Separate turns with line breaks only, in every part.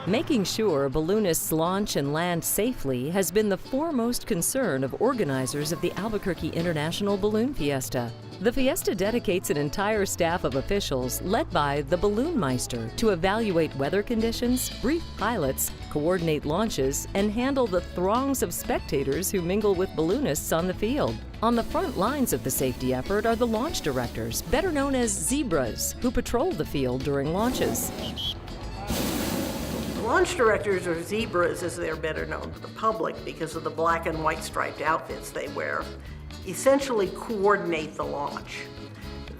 Making sure balloonists launch and land safely has been the foremost concern of organizers of the Albuquerque International Balloon Fiesta. The Fiesta dedicates an entire staff of officials led by the Balloon Meister to evaluate weather conditions, brief pilots, coordinate launches, and handle the throngs of spectators who mingle with balloonists on the field. On the front lines of the safety effort are the launch directors, better known as zebras, who patrol the field during launches.
Launch directors, or zebras as they're better known to the public because of the black and white striped outfits they wear, essentially coordinate the launch.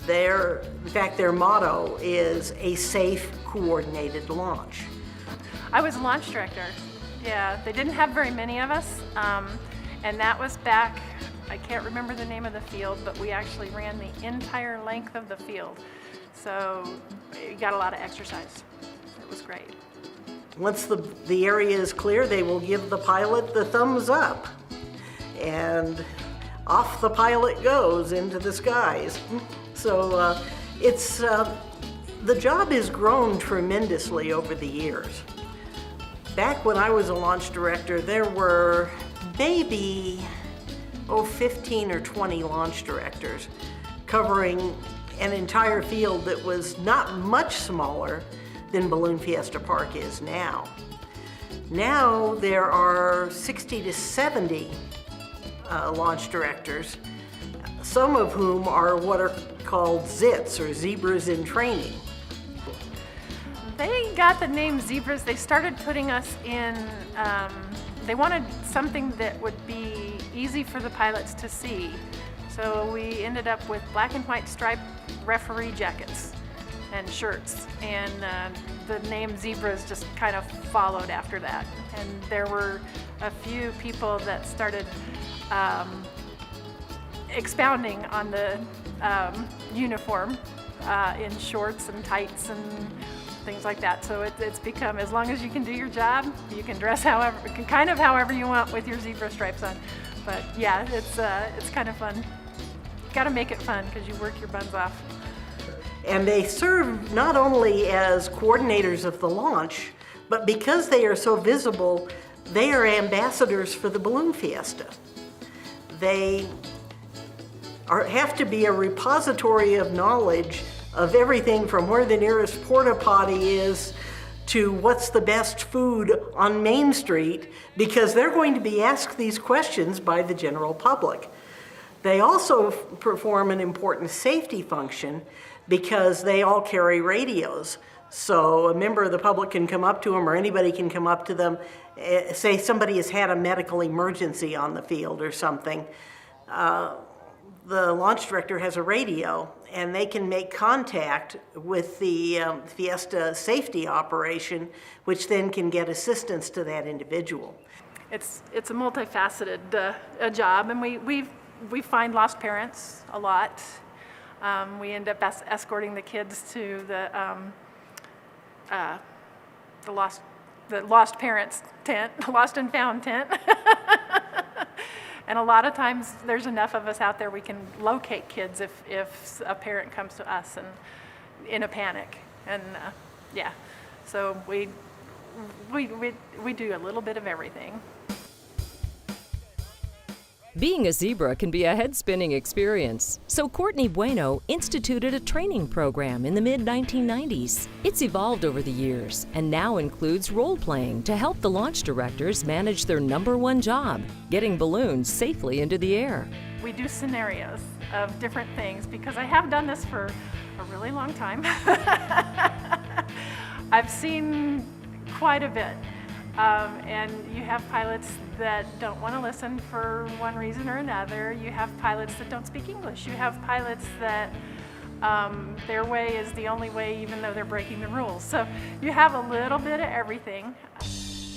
In fact, their motto is a safe, coordinated launch.
I was a launch director. Yeah, they didn't have very many of us, and that was back, I can't remember the name of the field, but we actually ran the entire length of the field. So you got a lot of exercise. It was great.
Once the area is clear, they will give the pilot the thumbs up. And off the pilot goes into the skies. So the job has grown tremendously over the years. Back when I was a launch director, there were maybe 15 or 20 launch directors covering an entire field that was not much smaller than Balloon Fiesta Park is now. Now there are 60 to 70 launch directors, some of whom are what are called zits, or zebras in training.
They got the name zebras. They started putting us in, they wanted something that would be easy for the pilots to see. So we ended up with black and white striped referee jackets and shirts, and the name zebras just kind of followed after that. And there were a few people that started expounding on the uniform in shorts and tights and things like that. So it's become, as long as you can do your job, you can dress however you want with your zebra stripes on. But yeah, it's kind of fun. Got to make it fun because you work your buns off.
And they serve not only as coordinators of the launch, but because they are so visible, they are ambassadors for the Balloon Fiesta. They have to be a repository of knowledge of everything from where the nearest porta potty is to what's the best food on Main Street, because they're going to be asked these questions by the general public. They also perform an important safety function because they all carry radios. So a member of the public can come up to them, or anybody can come up to them, say somebody has had a medical emergency on the field or something. The launch director has a radio, and they can make contact with the Fiesta safety operation, which then can get assistance to that individual.
It's a multifaceted job, and we find lost parents a lot. We end up escorting the kids to the lost parents tent, lost and found tent. And a lot of times there's enough of us out there we can locate kids if a parent comes to us and in a panic. And yeah, so we do a little bit of everything.
Being a zebra can be a head-spinning experience, so Courtney Bueno instituted a training program in the mid-1990s. It's evolved over the years and now includes role-playing to help the launch directors manage their #1 job, getting balloons safely into the air.
We do scenarios of different things because I have done this for a really long time. I've seen quite a bit. And you have pilots that don't want to listen for one reason or another. You have pilots that don't speak English. You have pilots that their way is the only way, even though they're breaking the rules. So you have a little bit of everything.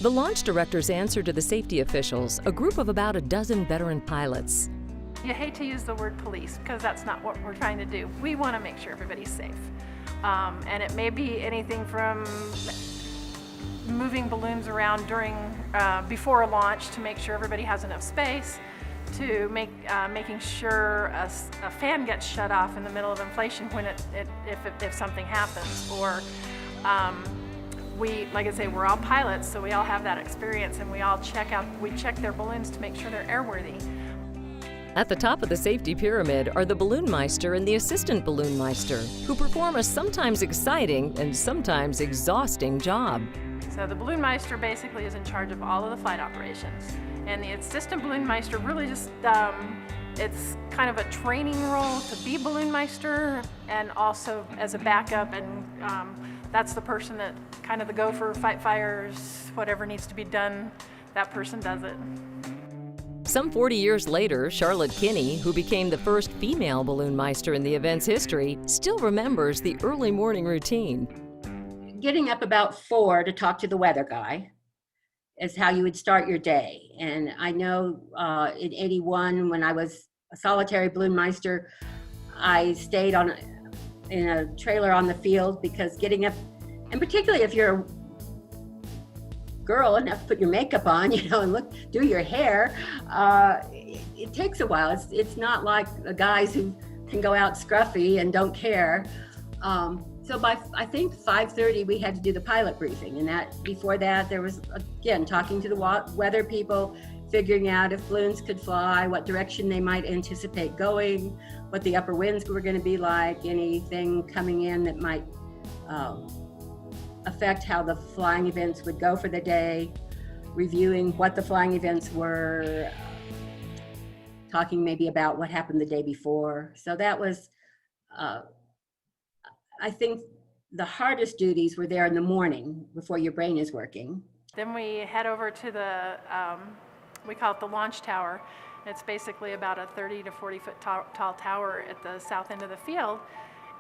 The launch directors answer to the safety officials, a group of about a dozen veteran pilots.
You hate to use the word police because that's not what we're trying to do. We want to make sure everybody's safe. And it may be anything from moving balloons around before a launch to make sure everybody has enough space, to making sure a fan gets shut off in the middle of inflation when if something happens, or like I say, we're all pilots, so we all have that experience, and we check their balloons to make sure they're airworthy.
At the top of the safety pyramid are the balloonmeister and the assistant balloonmeister, who perform a sometimes exciting and sometimes exhausting job.
So the balloonmeister basically is in charge of all of the flight operations, and the assistant balloonmeister really just it's kind of a training role to be balloonmeister, and also as a backup, and that's the person that kind of the gopher, fight fires, whatever needs to be done, that person does it.
Some 40 years later, Charlotte Kinney, who became the first female balloonmeister in the event's history, still remembers the early morning routine.
Getting up about 4 to talk to the weather guy is how you would start your day. And I know in '81, when I was a solitary balloonmeister, I stayed in a trailer on the field, because getting up, and particularly if you're a girl and have to put your makeup on, and do your hair, it takes a while. It's not like the guys who can go out scruffy and don't care. So by, I think, 5:30, we had to do the pilot briefing. And before that, there was, again, talking to the weather people, figuring out if balloons could fly, what direction they might anticipate going, what the upper winds were going to be like, anything coming in that might affect how the flying events would go for the day, reviewing what the flying events were, talking maybe about what happened the day before. So that was, I think, the hardest duties were there in the morning before your brain is working.
Then we head over to the, we call it the launch tower. It's basically about a 30 to 40 foot tall tower at the south end of the field.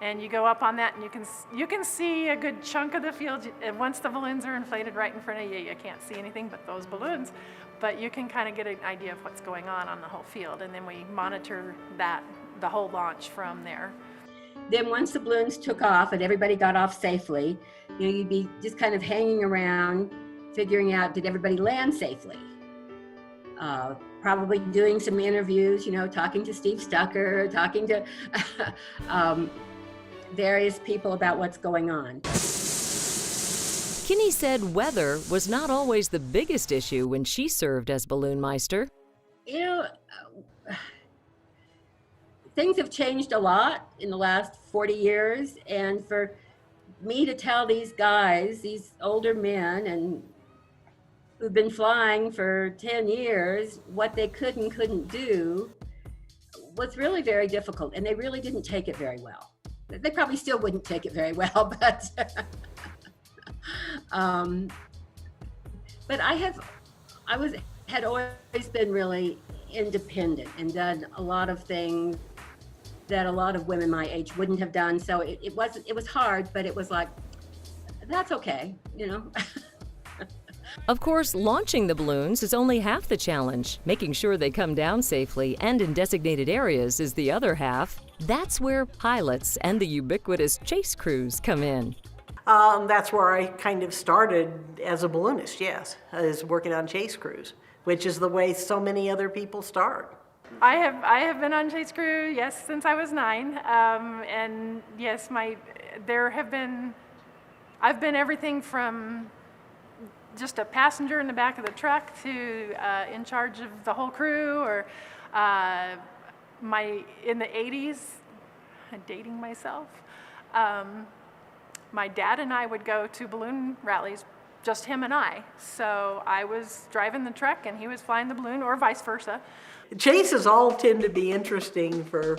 And you go up on that, and you can see a good chunk of the field. And once the balloons are inflated right in front of you, you can't see anything but those balloons. But you can kind of get an idea of what's going on the whole field. And then we monitor the whole launch from there.
Then once the balloons took off and everybody got off safely, you'd be just kind of hanging around, figuring out, did everybody land safely? Probably doing some interviews, talking to Steve Stucker, talking to various people about what's going on.
Kinney said weather was not always the biggest issue when she served as balloonmeister.
Things have changed a lot in the last 40 years, and for me to tell these guys, these older men and who've been flying for 10 years, what they could and couldn't do was really very difficult, and they really didn't take it very well. They probably still wouldn't take it very well, but but I had always been really independent and done a lot of things that a lot of women my age wouldn't have done. So it was hard, but it was like, that's okay,
Of course, launching the balloons is only half the challenge. Making sure they come down safely and in designated areas is the other half. That's where pilots and the ubiquitous chase crews come in.
That's where I kind of started as a balloonist, yes, is working on chase crews, which is the way so many other people start.
I have been on chase crew, yes, since I was 9, and yes, I've been everything from just a passenger in the back of the truck to in charge of the whole crew, or in the 80s, I'm dating myself, my dad and I would go to balloon rallies, just him and I. So I was driving the truck and he was flying the balloon, or vice versa.
Chases all tend to be interesting for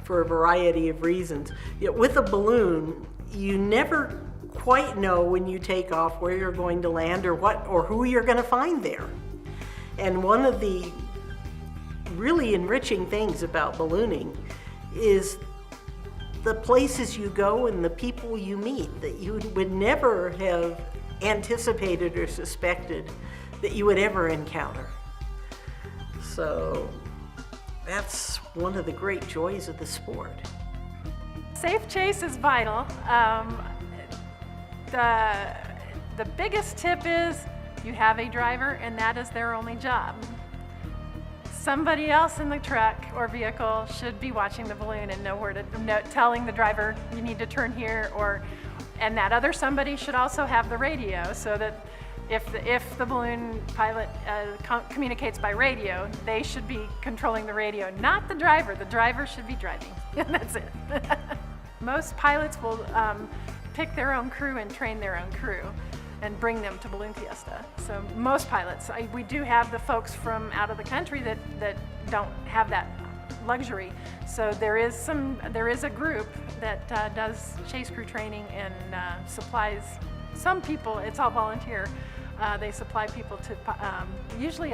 a variety of reasons. With a balloon, you never quite know when you take off where you're going to land or who you're going to find there. And one of the really enriching things about ballooning is the places you go and the people you meet that you would never have anticipated or suspected that you would ever encounter. So that's one of the great joys of the sport.
Safe chase is vital. The biggest tip is you have a driver and that is their only job. somebody else in the truck or vehicle should be watching the balloon and telling the driver you need to turn here, and that other somebody should also have the radio, so that if the balloon pilot communicates by radio, they should be controlling the radio, not the driver. The driver should be driving. That's it. Most pilots will pick their own crew and train their own crew and bring them to Balloon Fiesta. So most pilots, we do have the folks from out of the country that don't have that luxury. So there is a group that does chase crew training and supplies some people. It's all volunteer. They supply people to usually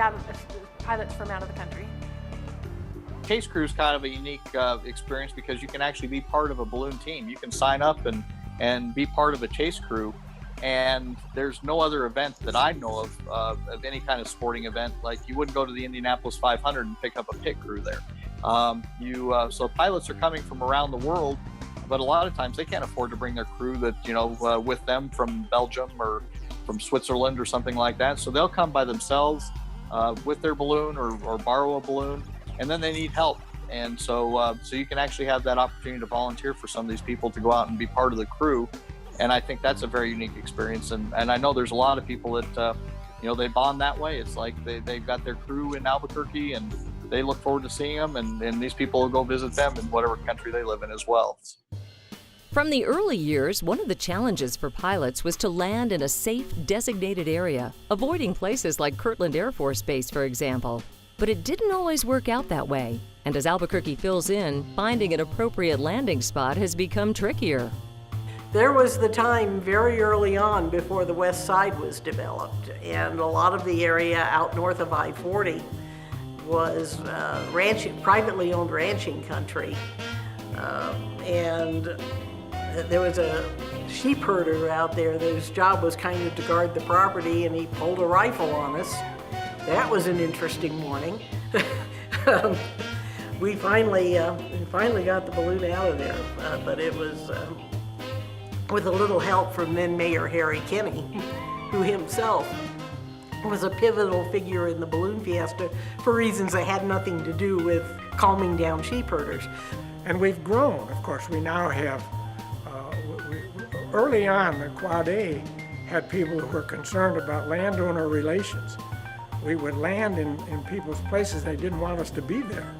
pilots from out of the country.
Chase crew is kind of a unique experience because you can actually be part of a balloon team. You can sign up and be part of a chase crew, and there's no other event that I know of any kind of sporting event. Like, you wouldn't go to the Indianapolis 500 and pick up a pit crew there. So pilots are coming from around the world, but a lot of times they can't afford to bring their crew that with them from Belgium or from Switzerland or something like that. So they'll come by themselves with their balloon or borrow a balloon, and then they need help. And so you can actually have that opportunity to volunteer for some of these people to go out and be part of the crew. And I think that's a very unique experience. And I know there's a lot of people that, they bond that way. It's like they've got their crew in Albuquerque and they look forward to seeing them. And these people will go visit them in whatever country they live in as well.
From the early years, one of the challenges for pilots was to land in a safe, designated area, avoiding places like Kirtland Air Force Base, for example. But it didn't always work out that way. And as Albuquerque fills in, finding an appropriate landing spot has become trickier.
There was the time very early on before the west side was developed, and a lot of the area out north of I-40 was privately owned ranching country. And there was a sheep herder out there whose job was kind of to guard the property, and he pulled a rifle on us. That was an interesting morning. We finally got the balloon out of there, but it was with a little help from then Mayor Harry Kinney, who himself was a pivotal figure in the Balloon Fiesta for reasons that had nothing to do with calming down sheep herders.
And we've grown. Of course, we now have, early on, the Quad A had people who were concerned about landowner relations. We would land in people's places, they didn't want us to be there.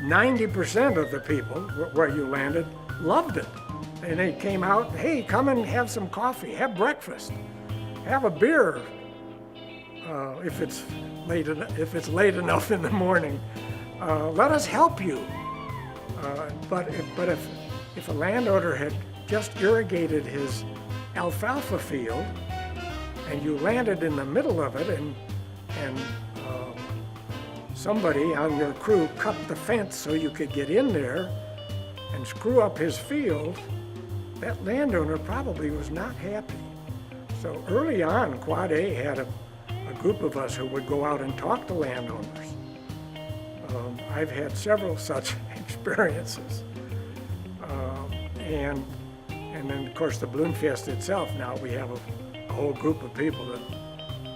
90% of the people where you landed loved it. And they came out, hey, come and have some coffee, have breakfast, have a beer, if it's late enough in the morning. Let us help you. But if a landowner had just irrigated his alfalfa field and you landed in the middle of it and somebody on your crew cut the fence so you could get in there and screw up his field, that landowner probably was not happy. So early on, Quad A had a group of us who would go out and talk to landowners. I've had several such experiences. And then, of course, the Balloon Fiesta itself, now we have a whole group of people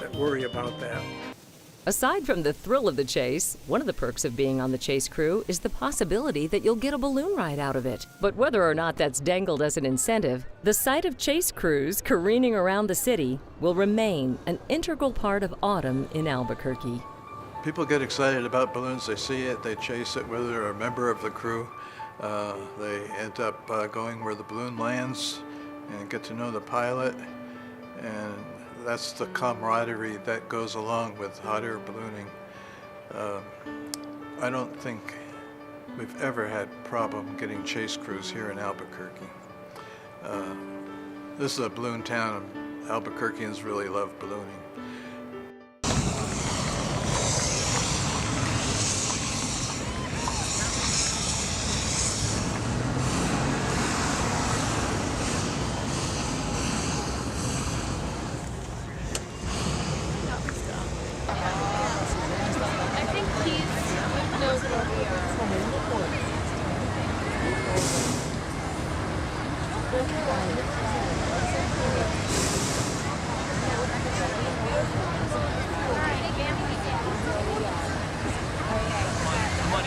that worry about that.
Aside from the thrill of the chase, one of the perks of being on the chase crew is the possibility that you'll get a balloon ride out of it. But whether or not that's dangled as an incentive, the sight of chase crews careening around the city will remain an integral part of autumn in Albuquerque.
People get excited about balloons. They see it, they chase it, whether they're a member of the crew. They end up going where the balloon lands and get to know the pilot. And that's the camaraderie that goes along with hot air ballooning. I don't think we've ever had a problem getting chase crews here in Albuquerque. This is a balloon town, and Albuquerqueans really love ballooning.